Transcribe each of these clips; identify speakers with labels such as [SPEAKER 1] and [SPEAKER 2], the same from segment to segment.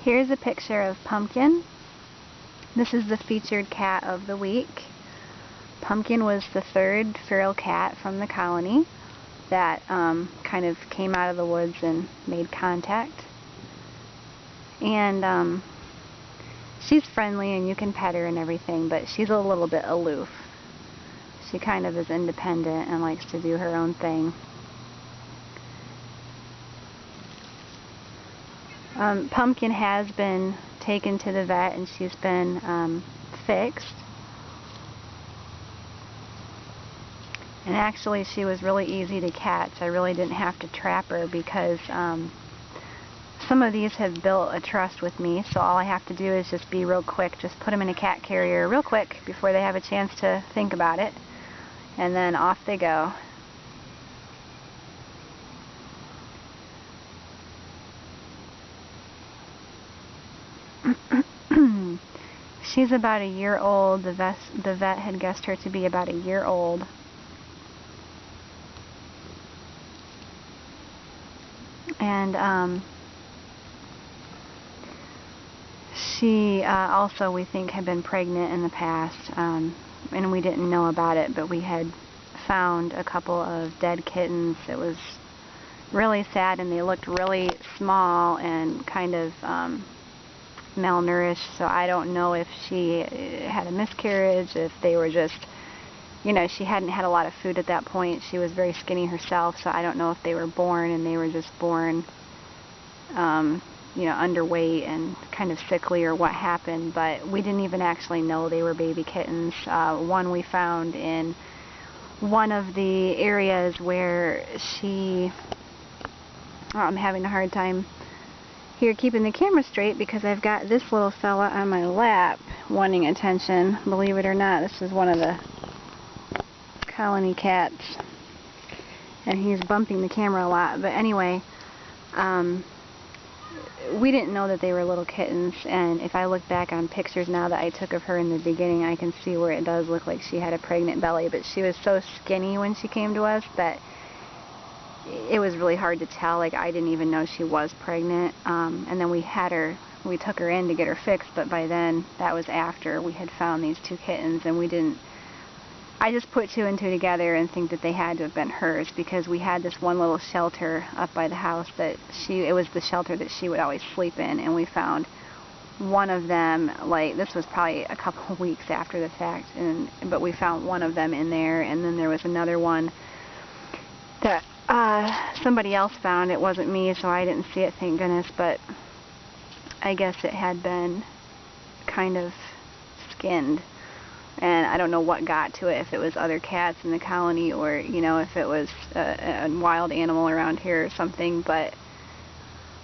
[SPEAKER 1] Here's a picture of Pumpkin. This is the featured cat of the week. Pumpkin was the third feral cat from the colony that kind of came out of the woods and made contact. And she's friendly and you can pet her and everything, but she's a little bit aloof. She kind of is independent and likes to do her own thing. Pumpkin has been taken to the vet and she's been fixed. And actually she was really easy to catch. I really didn't have to trap her because some of these have built a trust with me, so all I have to do is just be real quick, just put them in a cat carrier real quick before they have a chance to think about it, and then off they go. She's about a year old. The vet had guessed her to be about a year old. And she also, we think, had been pregnant in the past, and we didn't know about it, but we had found a couple of dead kittens. It was really sad, and they looked really small and kind of malnourished, so I don't know if she had a miscarriage, if they were just, you know, she hadn't had a lot of food at that point. She was very skinny herself, so I don't know if they were born and they were just born, you know, underweight and kind of sickly or what happened, but we didn't even actually know they were baby kittens. One we found in one of the areas where she, I'm having a hard time here keeping the camera straight because I've got this little fella on my lap wanting attention. Believe it or not, this is one of the colony cats, and he's bumping the camera a lot. But anyway, we didn't know that they were little kittens, and if I look back on pictures now that I took of her in the beginning, I can see where it does look like she had a pregnant belly, but she was so skinny when she came to us that it was really hard to tell. Like, I didn't even know she was pregnant. And then we took her in to get her fixed, but by then, that was after we had found these two kittens, and I just put two and two together and think that they had to have been hers, because we had this one little shelter up by the house that it was the shelter that she would always sleep in, and we found one of them, like, this was probably a couple of weeks after the fact, but we found one of them in there, and then there was another one that somebody else found. It wasn't me, so I didn't see it, thank goodness, but I guess it had been kind of skinned, and I don't know what got to it, if it was other cats in the colony or, you know, if it was a wild animal around here or something, but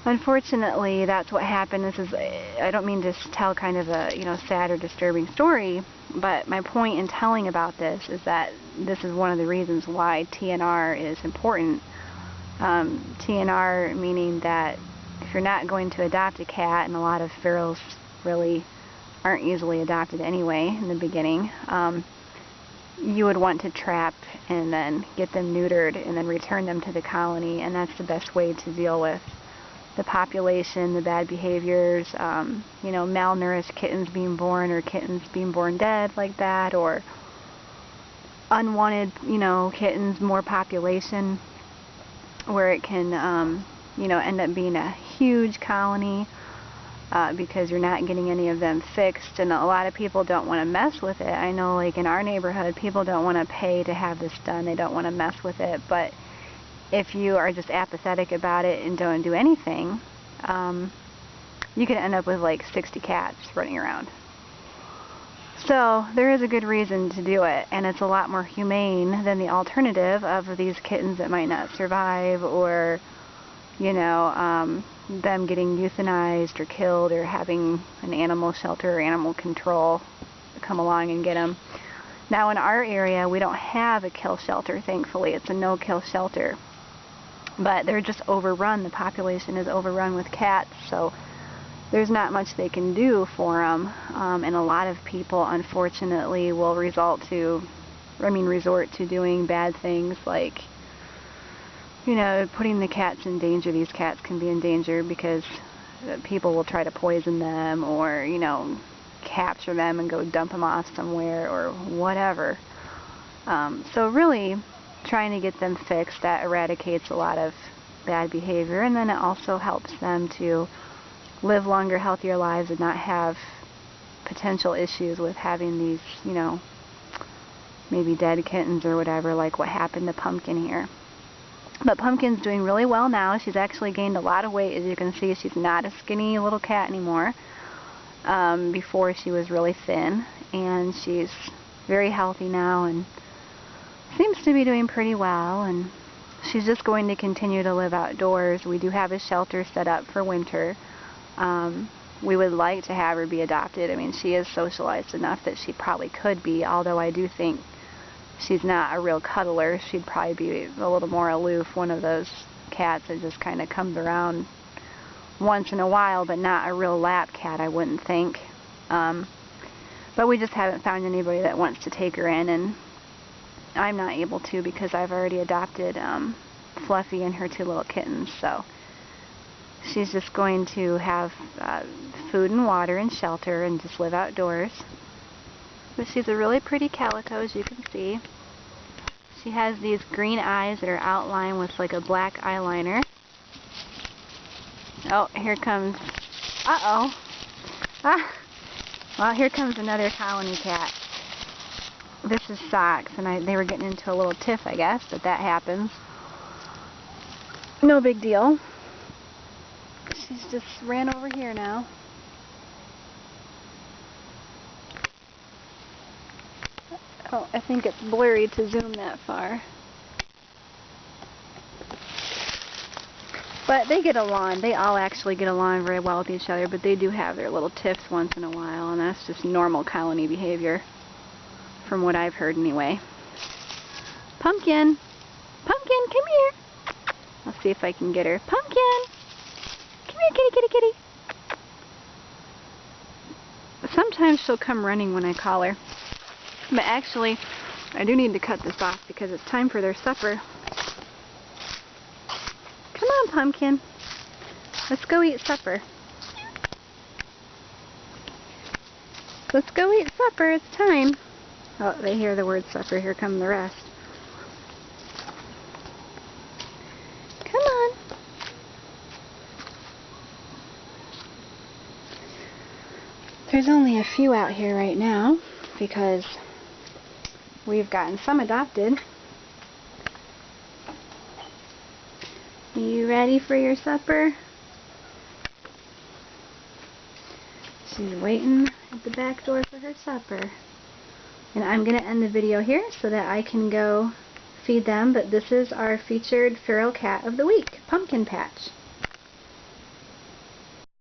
[SPEAKER 1] unfortunately that's what happened. This is, I don't mean to tell kind of a, you know, sad or disturbing story, but my point in telling about this is that this is one of the reasons why TNR is important. TNR meaning that if you're not going to adopt a cat, and a lot of ferals really aren't easily adopted anyway in the beginning, you would want to trap and then get them neutered and then return them to the colony, and that's the best way to deal with the population, the bad behaviors, you know, malnourished kittens being born, or kittens being born dead like that, or unwanted, you know, kittens, more population, where it can, you know, end up being a huge colony because you're not getting any of them fixed, and a lot of people don't want to mess with it. I know, like, in our neighborhood, people don't want to pay to have this done. They don't want to mess with it, but if you are just apathetic about it and don't do anything, you can end up with like 60 cats running around. So there is a good reason to do it, and it's a lot more humane than the alternative of these kittens that might not survive, or, you know, them getting euthanized or killed, or having an animal shelter or animal control come along and get them. Now in our area, we don't have a kill shelter, thankfully. It's a no-kill shelter. But they're just overrun. The population is overrun with cats, so there's not much they can do for them. And a lot of people, unfortunately, will resort to doing bad things, like, you know, putting the cats in danger. These cats can be in danger because people will try to poison them or, you know, capture them and go dump them off somewhere or whatever. So really trying to get them fixed, that eradicates a lot of bad behavior, and then it also helps them to live longer, healthier lives and not have potential issues with having these, you know, maybe dead kittens or whatever, like what happened to Pumpkin here. But Pumpkin's doing really well now. She's actually gained a lot of weight. As you can see, she's not a skinny little cat anymore. Before she was really thin, and she's very healthy now and seems to be doing pretty well, and she's just going to continue to live outdoors. We do have a shelter set up for winter. We would like to have her be adopted. I mean, she is socialized enough that she probably could be, although I do think she's not a real cuddler. She'd probably be a little more aloof, one of those cats that just kind of comes around once in a while, but not a real lap cat, I wouldn't think. But we just haven't found anybody that wants to take her in, and I'm not able to because I've already adopted Fluffy and her 2 little kittens. So she's just going to have food and water and shelter and just live outdoors. But she's a really pretty calico, as you can see. She has these green eyes that are outlined with like a black eyeliner. Oh, here comes, uh-oh. Ah. Well, here comes another colony cat. This is Socks, and they were getting into a little tiff, I guess, but that happens. No big deal. She's just ran over here now. Oh, I think it's blurry to zoom that far. But they get along. They all actually get along very well with each other, but they do have their little tiffs once in a while, and that's just normal colony behavior, from what I've heard anyway. Pumpkin! Pumpkin, come here! I'll see if I can get her. Pumpkin! Come here, kitty, kitty, kitty! Sometimes she'll come running when I call her. But actually, I do need to cut this off because it's time for their supper. Come on, Pumpkin. Let's go eat supper. Let's go eat supper. It's time. Oh, they hear the word supper. Here come the rest. Come on. There's only a few out here right now because we've gotten some adopted. You ready for your supper? She's waiting at the back door for her supper. And I'm going to end the video here so that I can go feed them, but this is our featured feral cat of the week, Pumpkin Patch.